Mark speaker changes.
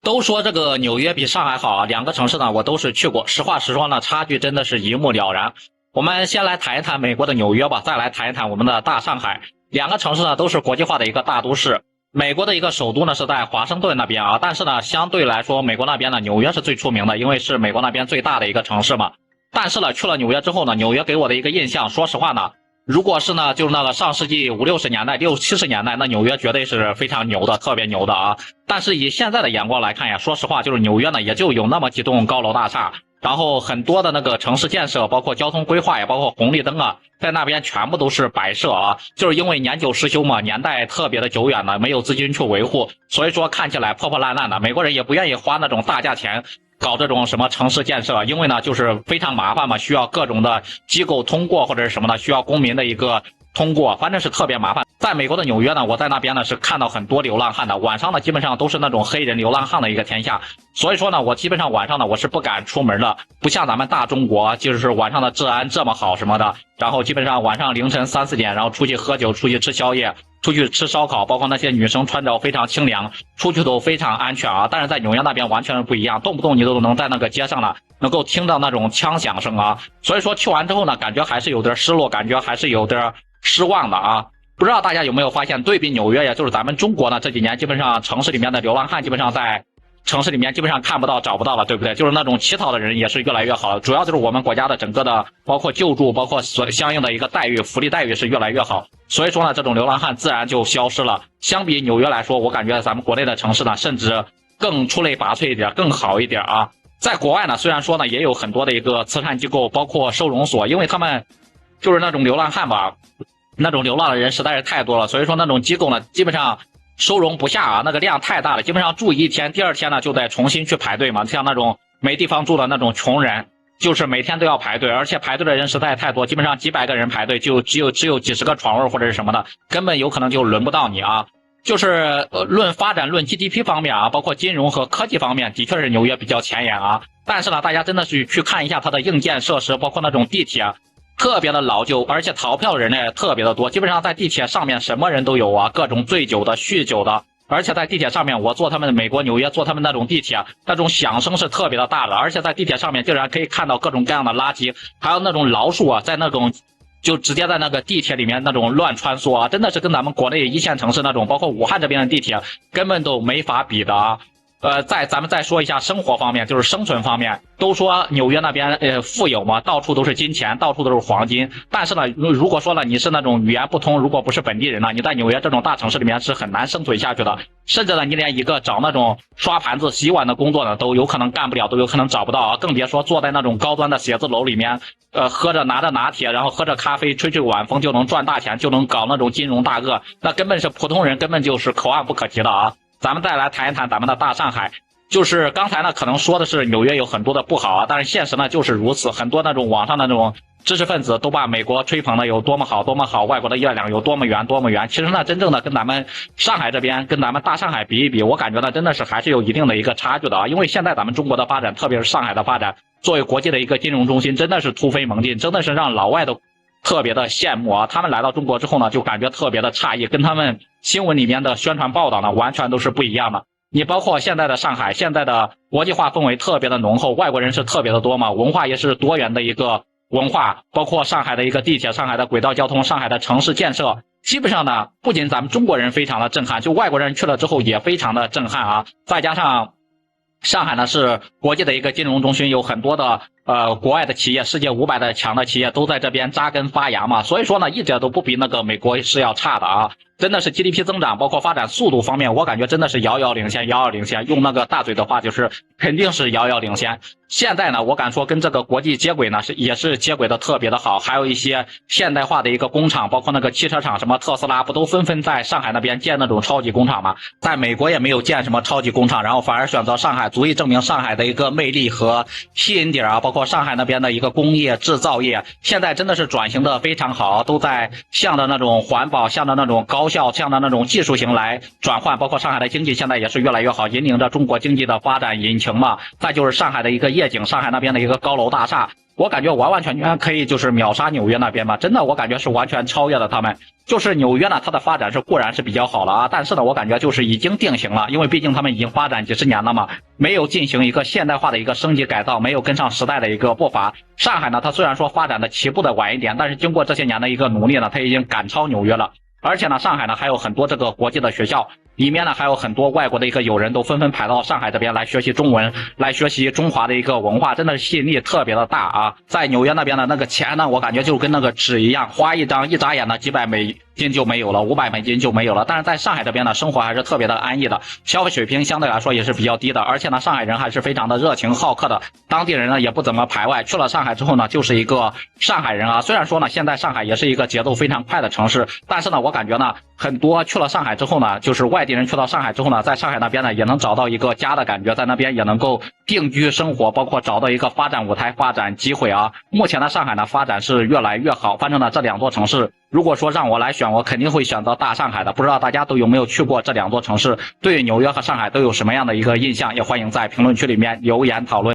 Speaker 1: 都说这个纽约比上海好啊，两个城市呢我都是去过，实话实说呢，差距真的是一目了然。我们先来谈一谈美国的纽约吧，再来谈一谈我们的大上海。两个城市呢都是国际化的一个大都市，美国的一个首都呢是在华盛顿那边啊，但是呢相对来说美国那边呢纽约是最出名的，因为是美国那边最大的一个城市嘛。但是呢去了纽约之后呢，纽约给我的一个印象，说实话呢，如果是呢，就是那个上世纪50、60年代、60、70年代，那纽约绝对是非常牛的，特别牛的啊。但是以现在的眼光来看呀，说实话，就是纽约呢，也就有那么几栋高楼大厦，然后很多的那个城市建设，包括交通规划呀，包括红绿灯啊，在那边全部都是摆设啊。就是因为年久失修嘛，年代特别的久远了，没有资金去维护，所以说看起来破破烂烂的。美国人也不愿意花那种大价钱搞这种什么城市建设，因为呢就是非常麻烦嘛，需要各种的机构通过或者是什么的，需要公民的一个通过，反正是特别麻烦。在美国的纽约呢，我在那边呢是看到很多流浪汉的，晚上呢基本上都是那种黑人流浪汉的一个天下，所以说呢我基本上晚上呢我是不敢出门的，不像咱们大中国就是晚上的治安这么好什么的，然后基本上晚上凌晨3、4点然后出去喝酒，出去吃宵夜，出去吃烧烤，包括那些女生穿着非常清凉，出去都非常安全啊。但是在纽约那边完全是不一样，动不动你都能在那个街上呢能够听到那种枪响声啊。所以说去完之后呢，感觉还是有点失落，感觉还是有点失望的啊。不知道大家有没有发现，对比纽约呀，就是咱们中国呢这几年基本上城市里面的流浪汉基本上在城市里面基本上看不到找不到了，对不对？就是那种乞讨的人也是越来越好了，主要就是我们国家的整个的包括救助，包括相应的一个待遇，福利待遇是越来越好，所以说呢这种流浪汉自然就消失了。相比纽约来说，我感觉咱们国内的城市呢甚至更出类拔萃一点，更好一点啊。在国外呢虽然说呢也有很多的一个慈善机构，包括收容所，因为他们就是那种流浪汉吧，那种流浪的人实在是太多了，所以说那种机构呢基本上收容不下啊，那个量太大了，基本上住一天，第二天呢就得重新去排队嘛。像那种没地方住的那种穷人，就是每天都要排队，而且排队的人实在太多，基本上几百个人排队，就只有几十个床位或者是什么的，根本有可能就轮不到你啊。就是论发展论 GDP 方面啊，包括金融和科技方面，的确是纽约比较前沿啊。但是呢，大家真的是去看一下它的硬件设施，包括那种地铁，特别的老旧，而且逃票的人呢也特别的多，基本上在地铁上面什么人都有啊，各种醉酒的、酗酒的，而且在地铁上面，我坐他们美国纽约坐他们那种地铁，那种响声是特别的大的，而且在地铁上面竟然可以看到各种各样的垃圾，还有那种老鼠啊，在那种就直接在那个地铁里面那种乱穿梭啊，真的是跟咱们国内一线城市那种，包括武汉这边的地铁根本都没法比的啊。咱们再说一下生活方面，就是生存方面。都说纽约那边富有嘛，到处都是金钱，到处都是黄金。但是呢，如果说呢你是那种语言不通，如果不是本地人呢，你在纽约这种大城市里面是很难生存下去的。甚至呢，你连一个找那种刷盘子、洗碗的工作呢，都有可能干不了，都有可能找不到啊。更别说坐在那种高端的写字楼里面，拿着拿铁，然后喝着咖啡，吹吹晚风就能赚大钱，就能搞那种金融大鳄，那根本是普通人根本就是可望不可及的啊。咱们再来谈一谈咱们的大上海，就是刚才呢可能说的是纽约有很多的不好啊，但是现实呢就是如此，很多那种网上的那种知识分子都把美国吹捧的有多么好多么好，外国的月亮有多么圆多么圆，其实呢真正的跟咱们上海这边跟咱们大上海比一比，我感觉呢真的是还是有一定的一个差距的啊。因为现在咱们中国的发展，特别是上海的发展，作为国际的一个金融中心，真的是突飞猛进，真的是让老外都特别的羡慕啊。他们来到中国之后呢，就感觉特别的诧异，跟他们新闻里面的宣传报道呢完全都是不一样的。你包括现在的上海，现在的国际化氛围特别的浓厚，外国人是特别的多嘛，文化也是多元的一个文化，包括上海的一个地铁，上海的轨道交通，上海的城市建设，基本上呢不仅咱们中国人非常的震撼，就外国人去了之后也非常的震撼啊。再加上上海呢是国际的一个金融中心，有很多的国外的企业，世界500的强的企业都在这边扎根发芽嘛，所以说呢一点都不比那个美国是要差的啊。真的是 GDP 增长，包括发展速度方面，我感觉真的是遥遥领先，遥遥领先。用那个大嘴的话，就是肯定是遥遥领先。现在呢，我敢说跟这个国际接轨呢，也是接轨的特别的好。还有一些现代化的一个工厂，包括那个汽车厂，什么特斯拉不都纷纷在上海那边建那种超级工厂吗？在美国也没有建什么超级工厂，然后反而选择上海，足以证明上海的一个魅力和吸引点啊。包括上海那边的一个工业制造业，现在真的是转型的非常好，都在向着那种环保，向着那种高效，向着那种技术型来转换。包括上海的经济现在也是越来越好，引领着中国经济的发展引擎嘛。再就是上海的一个夜景，上海那边的一个高楼大厦，我感觉完完全全可以就是秒杀纽约那边嘛，真的我感觉是完全超越了他们。就是纽约呢，它的发展是固然是比较好了啊，但是呢，我感觉就是已经定型了，因为毕竟他们已经发展几十年了嘛，没有进行一个现代化的一个升级改造，没有跟上时代的一个步伐。上海呢，它虽然说发展的起步的晚一点，但是经过这些年的一个努力呢，它已经赶超纽约了。而且呢，上海呢还有很多这个国际的学校，里面呢还有很多外国的一个友人都纷纷排到上海这边来学习中文，来学习中华的一个文化，真的是吸引力特别的大啊！在纽约那边的那个钱呢，我感觉就跟那个纸一样，花一张，一眨眼呢几百美金就没有了，500美金就没有了。但是在上海这边呢，生活还是特别的安逸的，消费水平相对来说也是比较低的，而且呢，上海人还是非常的热情好客的，当地人呢也不怎么排外。去了上海之后呢，就是一个上海人啊。虽然说呢，现在上海也是一个节奏非常快的城市，但是呢，我感觉呢，很多去了上海之后呢，就是外地人去到上海之后呢，在上海那边呢也能找到一个家的感觉，在那边也能够定居生活，包括找到一个发展舞台、发展机会啊。目前呢，上海呢发展是越来越好，反正呢这两座城市，如果说让我来选，我肯定会选择大上海的。不知道大家都有没有去过这两座城市，对纽约和上海都有什么样的一个印象，也欢迎在评论区里面留言讨论。